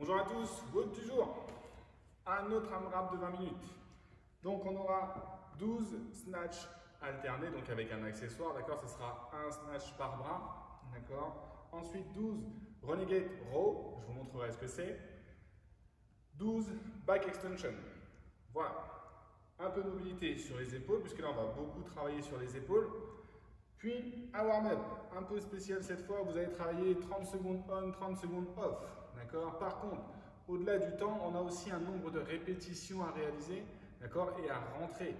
Bonjour à tous, vote du jour. Un autre AMRAP de 20 minutes. Donc on aura 12 snatchs alternés, donc avec un accessoire, d'accord. Ce sera un snatch par bras, d'accord. Ensuite 12 Renegade Row, je vous montrerai ce que c'est. 12 back extension. Voilà. Un peu de mobilité sur les épaules, puisque là on va beaucoup travailler sur les épaules. Puis un warm-up, un peu spécial cette fois, vous allez travailler 30 secondes on, 30 secondes off. D'accord. Par contre, au-delà du temps, on a aussi un nombre de répétitions à réaliser, d'accord, et à rentrer.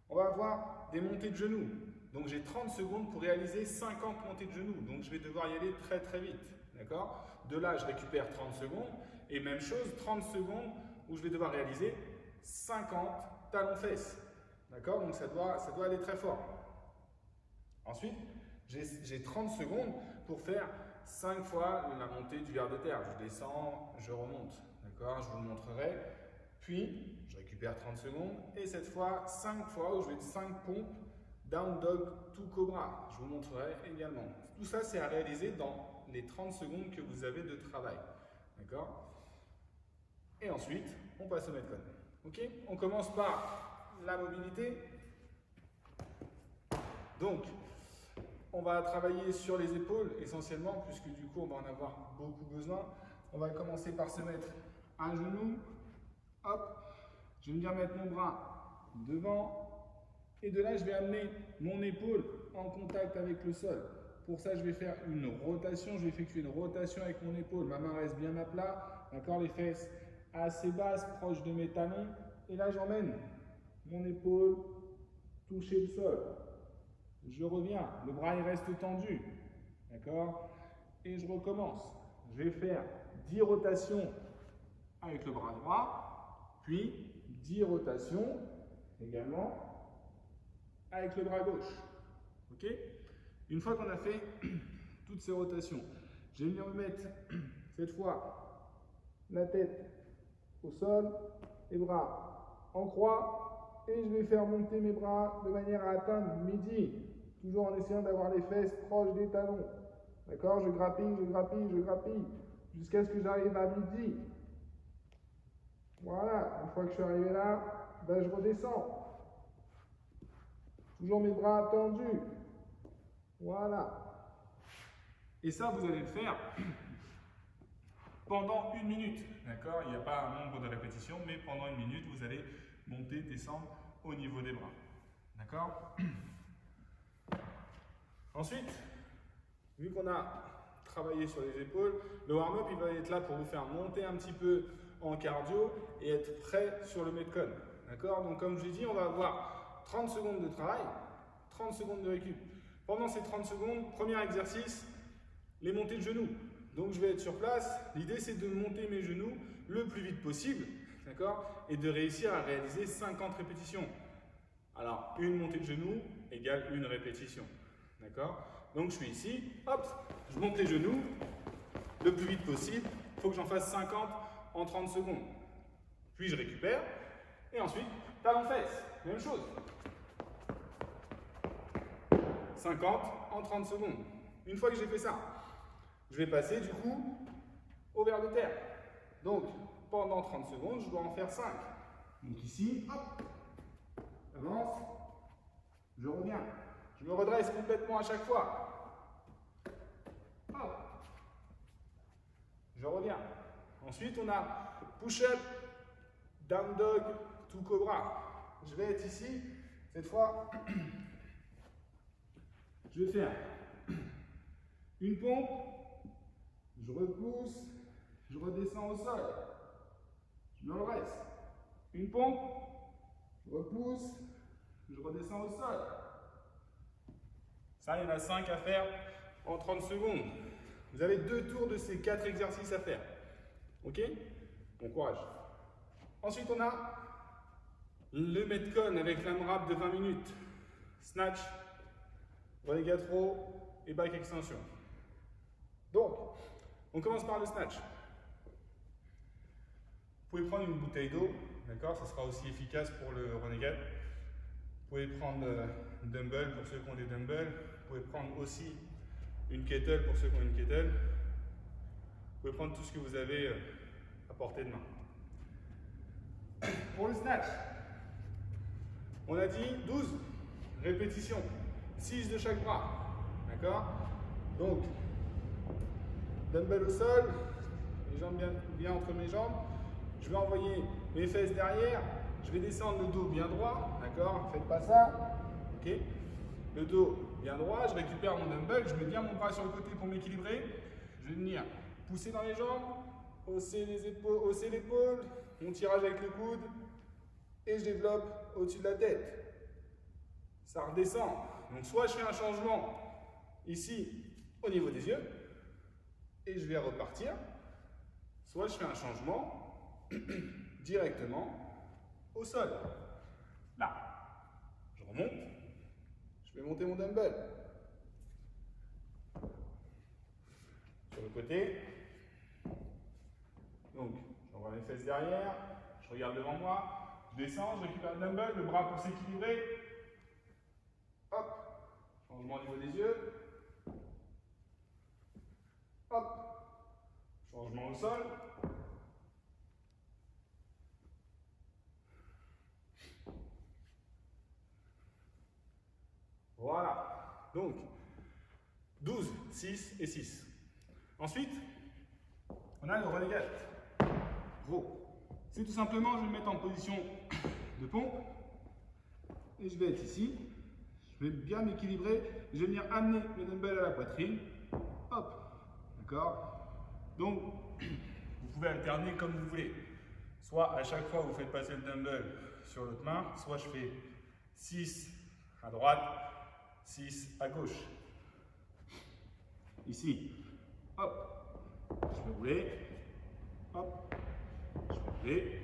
On va avoir des montées de genoux. Donc j'ai 30 secondes pour réaliser 50 montées de genoux. Donc je vais devoir y aller très très vite. D'accord. De là, je récupère 30 secondes. Et même chose, 30 secondes où je vais devoir réaliser 50 talons-fesses. D'accord. Donc ça doit aller très fort. Ensuite, j'ai 30 secondes pour faire 5 fois la montée du ver de terre. Je descends, je remonte. D'accord. Je vous le montrerai. Puis, je récupère 30 secondes. Et cette fois, 5 fois où je vais de 5 pompes down dog to cobra. Je vous montrerai également. Tout ça, c'est à réaliser dans les 30 secondes que vous avez de travail. D'accord. Et ensuite, on passe au Metcon. Ok. On commence par la mobilité. Donc, on va travailler sur les épaules essentiellement, puisque du coup, on va en avoir beaucoup besoin. On va commencer par se mettre un genou. Hop, je vais venir mettre mon bras devant. Et de là, je vais amener mon épaule en contact avec le sol. Pour ça, je vais faire une rotation. Je vais effectuer une rotation avec mon épaule. Ma main reste bien à plat. D'accord, les fesses assez basses, proches de mes talons. Et là, j'emmène mon épaule toucher le sol. Je reviens, le bras il reste tendu, d'accord. Et je recommence. Je vais faire 10 rotations avec le bras droit, puis 10 rotations également avec le bras gauche. Ok. Une fois qu'on a fait toutes ces rotations, je vais venir me mettre cette fois la tête au sol, les bras en croix, et je vais faire monter mes bras de manière à atteindre midi. Toujours en essayant d'avoir les fesses proches des talons. D'accord. Je grappille, je grappille, je grappille, jusqu'à ce que j'arrive à midi. Voilà. Une fois que je suis arrivé là, ben je redescends. Toujours mes bras tendus. Voilà. Et ça, vous allez le faire pendant 1 minute. D'accord. Il n'y a pas un nombre de répétitions, mais pendant 1 minute, vous allez monter, descendre au niveau des bras. D'accord. Ensuite, vu qu'on a travaillé sur les épaules, le warm-up il va être là pour vous faire monter un petit peu en cardio et être prêt sur le Metcon. D'accord. Donc comme je l'ai dit, on va avoir 30 secondes de travail, 30 secondes de récup. Pendant ces 30 secondes, premier exercice, les montées de genoux. Donc je vais être sur place. L'idée c'est de monter mes genoux le plus vite possible, d'accord, et de réussir à réaliser 50 répétitions. Alors, une montée de genoux égale une répétition. D'accord. Donc je suis ici, hop, je monte les genoux le plus vite possible. Il faut que j'en fasse 50 en 30 secondes. Puis je récupère. Et ensuite, talons-fesses, même chose. 50 en 30 secondes. Une fois que j'ai fait ça, je vais passer du coup au ver de terre. Donc, pendant 30 secondes, je dois en faire 5. Donc ici, hop, j'avance, je reviens. Je me redresse complètement à chaque fois. Hop. Je reviens. Ensuite, on a push-up, down dog to cobra. Je vais être ici. Cette fois, je vais faire une pompe. Je repousse. Je redescends au sol. Je me redresse. Une pompe. Je repousse. Je redescends au sol. Ça, il y en a 5 à faire en 30 secondes. Vous avez 2 tours de ces 4 exercices à faire. Ok? Bon courage. Ensuite, on a le Metcon avec l'AMRAP de 20 minutes. Snatch, renegade row et back extension. Donc, on commence par le snatch. Vous pouvez prendre une bouteille d'eau, d'accord? Ça sera aussi efficace pour le renegade. Vous pouvez prendre un dumbbell pour ceux qui ont des dumbbells. Vous pouvez prendre aussi une kettle pour ceux qui ont une kettle. pouvez prendre tout ce que vous avez à portée de main. Pour le snatch, on a dit 12 répétitions, 6 de chaque bras. D'accord? Donc, dumbbell au sol, les jambes bien entre mes jambes. Je vais envoyer mes fesses derrière. Je vais descendre le dos bien droit. D'accord? Faites pas ça. Ok? Le dos bien droit. Je récupère mon dumbbell. Je mets bien mon bras sur le côté pour m'équilibrer. Je vais venir pousser dans les jambes, hausser les épaules, hausser l'épaule, mon tirage avec le coude. Et je développe au-dessus de la tête. Ça redescend. Donc, soit je fais un changement ici au niveau des yeux. Et je vais repartir. Soit je fais un changement directement au sol. Là, je remonte, je vais monter mon dumbbell. Sur le côté. Donc, j'envoie mes fesses derrière, je regarde devant moi, je descends, je récupère le dumbbell, le bras pour s'équilibrer. Hop, changement au niveau des yeux. Hop, changement au sol. Voilà. Donc, 12, 6 et 6. Ensuite, on a le relégate. Gros. C'est tout simplement, je vais me mettre en position de pompe. Et je vais être ici. Je vais bien m'équilibrer. Je vais venir amener le dumbbell à la poitrine. Hop. D'accord? Donc, vous pouvez alterner comme vous voulez. Soit à chaque fois vous faites passer le dumbbell sur l'autre main, soit je fais 6 à droite, 6 à gauche. Ici, hop, je vais rouler, hop, je vais rouler.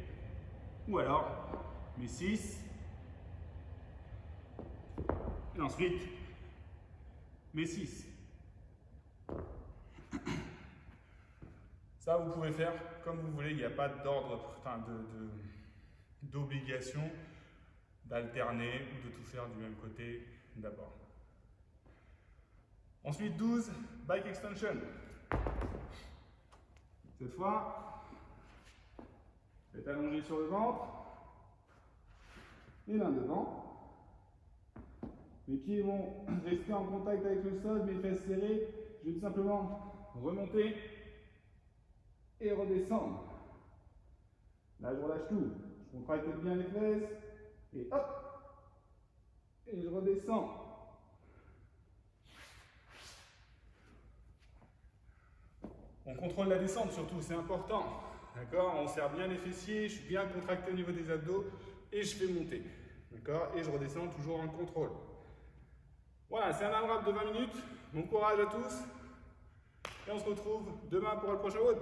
Ou alors, mes 6. Et ensuite, mes 6. Ça, vous pouvez faire comme vous voulez, il n'y a pas d'ordre, d'obligation d'alterner ou de tout faire du même côté d'abord. Ensuite, 12, bike extension. Cette fois, je vais allongé sur le ventre, les mains devant. Mes pieds vont rester en contact avec le sol, mes fesses serrées. Je vais tout simplement remonter et redescendre. Là, je relâche tout. Je contracte bien les fesses. Et hop. Et je redescends. On contrôle la descente surtout, c'est important. D'accord? On serre bien les fessiers, je suis bien contracté au niveau des abdos et je fais monter. D'accord? Et je redescends toujours en contrôle. Voilà, c'est un AMRAP de 20 minutes. Bon courage à tous. Et on se retrouve demain pour le prochain WOD.